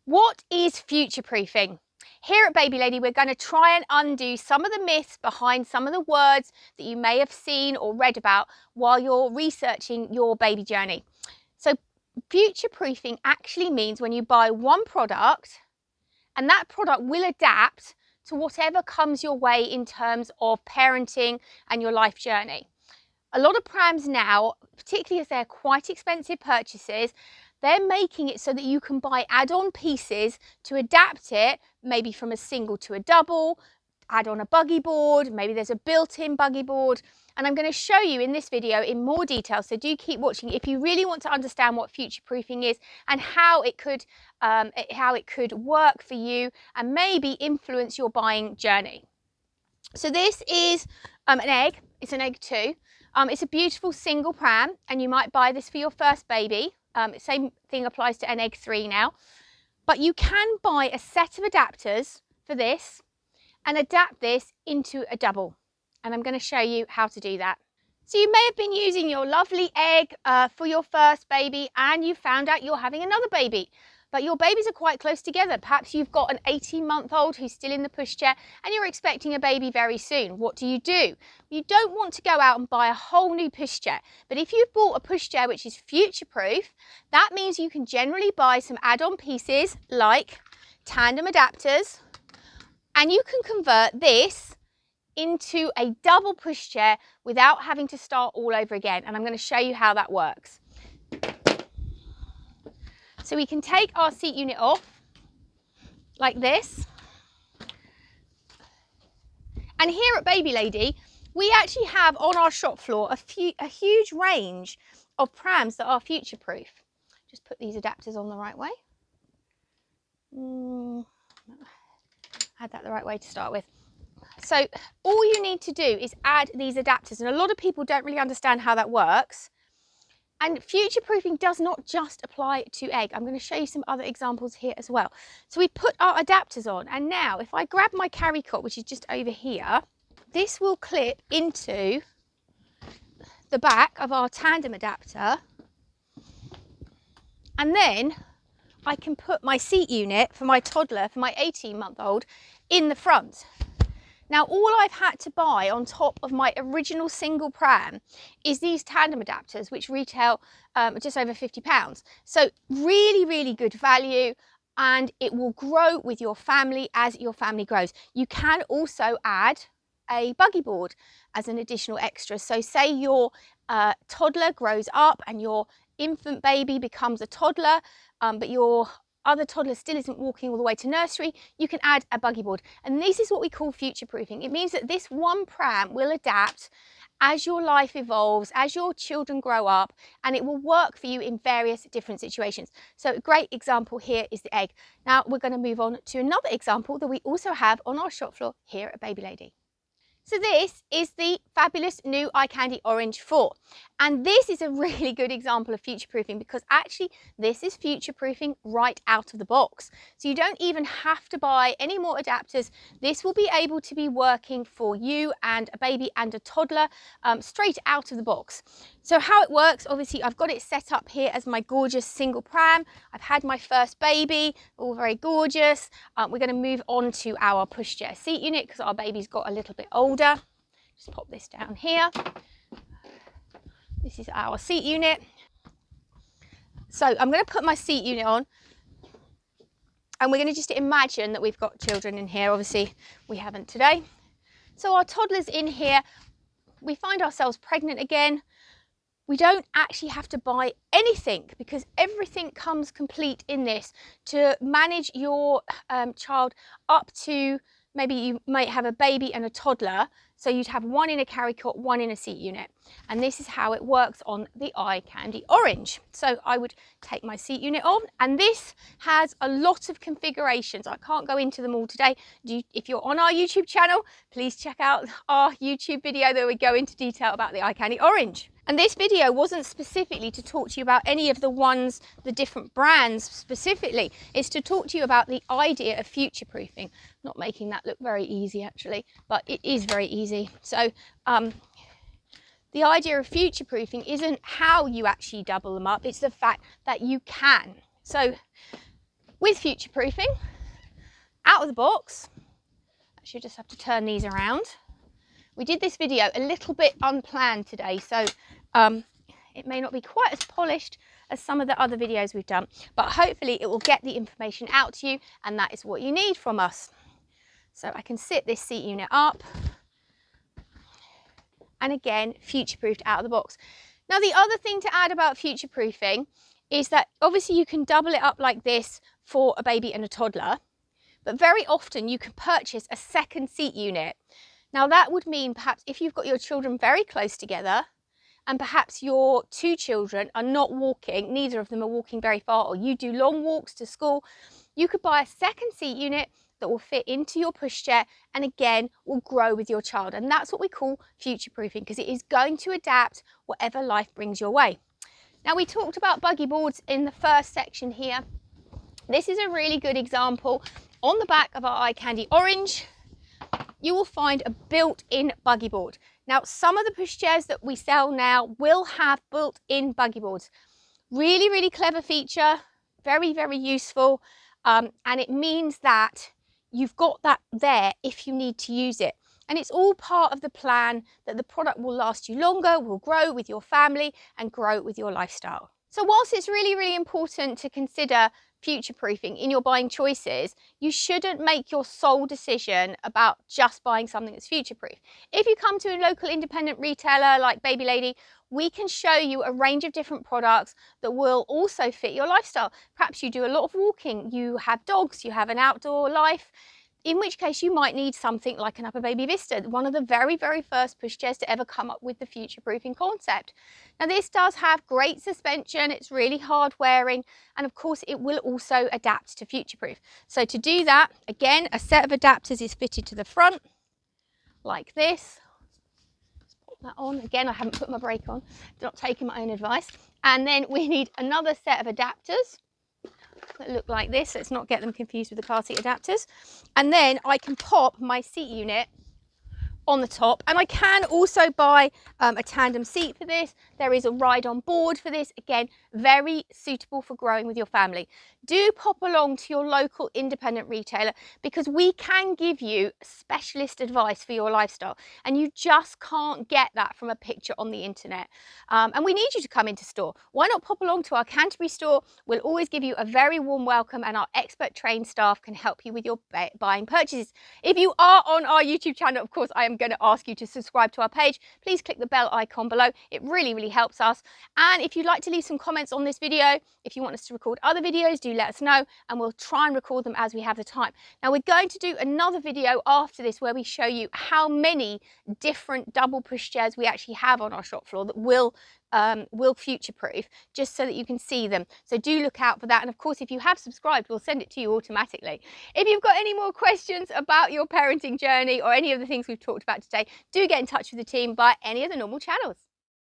What is future-proofing? Here at Baby Lady, we're going to try and undo some of the myths behind some of the words that you may have seen or read about while you're researching your baby journey. So future-proofing actually means when you buy one product, and that product will adapt to whatever comes your way in terms of parenting and your life journey. A lot of prams now, particularly as they're quite expensive purchases, they're making it so that you can buy add-on pieces to adapt it, maybe from a single to a double, add on a buggy board, maybe there's a built-in buggy board. And I'm going to show you in this video in more detail, so do keep watching if you really want to understand what future-proofing is and how it could work for you and maybe influence your buying journey. So this is an egg. It's an egg too. It's a beautiful single pram, and you might buy this for your first baby. Same thing applies to an egg 3 now. But you can buy a set of adapters for this and adapt this into a double. And I'm going to show you how to do that. So you may have been using your lovely egg for your first baby, and you found out you're having another baby. But your babies are quite close together. Perhaps you've got an 18-month-old who's still in the pushchair and you're expecting a baby very soon. What do? You don't want to go out and buy a whole new pushchair. But if you've bought a pushchair which is future-proof, that means you can generally buy some add-on pieces like tandem adapters, and you can convert this into a double pushchair without having to start all over again. And I'm going to show you how that works. So we can take our seat unit off like this. And here at Baby Lady, we actually have on our shop floor a huge range of prams that are future-proof. Just put these adapters on the right way. Had that the right way to start with. So all you need to do is add these adapters, and a lot of people don't really understand how that works. And future-proofing does not just apply to egg. I'm going to show you some other examples here as well. So we put our adapters on, and now if I grab my carry cot, which is just over here, this will clip into the back of our tandem adapter, and then I can put my seat unit for my toddler, for my 18-month-old, in the front. Now, all I've had to buy on top of my original single pram is these tandem adapters, which retail just over £50. So really, really good value, and it will grow with your family as your family grows. You can also add a buggy board as an additional extra. So say your toddler grows up and your infant baby becomes a toddler, but your other toddler still isn't walking all the way to nursery, you can add a buggy board. And this is what we call future-proofing. It means that this one pram will adapt as your life evolves, as your children grow up, and it will work for you in various different situations. So a great example here is the egg. Now we're going to move on to another example that we also have on our shop floor here at Baby Lady. So this is the fabulous new Eye Candy Orange 4. And this is a really good example of future-proofing, because actually this is future-proofing right out of the box. So you don't even have to buy any more adapters. This will be able to be working for you and a baby and a toddler straight out of the box. So how it works, obviously I've got it set up here as my gorgeous single pram. I've had my first baby, all very gorgeous. We're going to move on to our pushchair seat unit because our baby's got a little bit older. Just pop this down here. This is our seat unit. So I'm going to put my seat unit on, and we're going to just imagine that we've got children in here. Obviously we haven't today. So our toddler's in here. We find ourselves pregnant again. We don't actually have to buy anything because everything comes complete in this to manage your child up to, maybe you might have a baby and a toddler. So you'd have one in a carry cot, one in a seat unit. And this is how it works on the Eye Candy Orange. So I would take my seat unit on, and this has a lot of configurations. I can't go into them all today. If you're on our YouTube channel, please check out our YouTube video that we go into detail about the Eye Candy Orange. And this video wasn't specifically to talk to you about any of the different brands specifically. It's to talk to you about the idea of future-proofing. Not making that look very easy actually, but it is very easy. So the idea of future-proofing isn't how you actually double them up, it's the fact that you can. So with future proofing, out of the box, I should just have to turn these around. We did this video a little bit unplanned today, so it may not be quite as polished as some of the other videos we've done, but hopefully it will get the information out to you, and that is what you need from us. So I can sit this seat unit up, and again, future-proofed out of the box. Now, the other thing to add about future-proofing is that obviously you can double it up like this for a baby and a toddler, but very often you can purchase a second seat unit. Now, that would mean perhaps if you've got your children very close together, and perhaps your two children are not walking, neither of them are walking very far, or you do long walks to school, you could buy a second seat unit that will fit into your pushchair and again will grow with your child. And that's what we call future proofing, because it is going to adapt whatever life brings your way. Now, we talked about buggy boards in the first section here. This is a really good example. On the back of our eye candy orange, you will find a built-in buggy board. Now, some of the pushchairs that we sell now will have built-in buggy boards. Really, really clever feature, very, very useful. And it means that you've got that there if you need to use it. And it's all part of the plan that the product will last you longer, will grow with your family and grow with your lifestyle. So whilst it's really, really important to consider future-proofing in your buying choices, you shouldn't make your sole decision about just buying something that's future-proof. If you come to a local independent retailer like Baby Lady, we can show you a range of different products that will also fit your lifestyle. Perhaps you do a lot of walking, you have dogs, you have an outdoor life, in which case you might need something like an Upper Baby Vista, one of the very, very first pushchairs to ever come up with the future-proofing concept. Now, this does have great suspension, it's really hard wearing, and of course it will also adapt to future-proof. So to do that, again, a set of adapters is fitted to the front, like this. Let's put that on. Again, I haven't put my brake on, not taking my own advice. And then we need another set of adapters that look like this. Let's not get them confused with the car seat adapters. And then I can pop my seat unit on the top, and I can also buy a tandem seat for this. There is a ride on board for this. Again, very suitable for growing with your family. Do pop along to your local independent retailer, because we can give you specialist advice for your lifestyle, and you just can't get that from a picture on the internet. And we need you to come into store. Why not pop along to our Canterbury store? We'll always give you a very warm welcome, and our expert trained staff can help you with your buying purchases. If you are on our YouTube channel, of course, I am going to ask you to subscribe to our page. Please click the bell icon below. It really, really helps us. And if you'd like to leave some comments on this video, if you want us to record other videos, do let us know, and we'll try and record them as we have the time. Now, we're going to do another video after this where we show you how many different double pushchairs we actually have on our shop floor that will future-proof, just so that you can see them. So do look out for that. And of course, if you have subscribed, we'll send it to you automatically. If you've got any more questions about your parenting journey or any of the things we've talked about today, do get in touch with the team by any of the normal channels.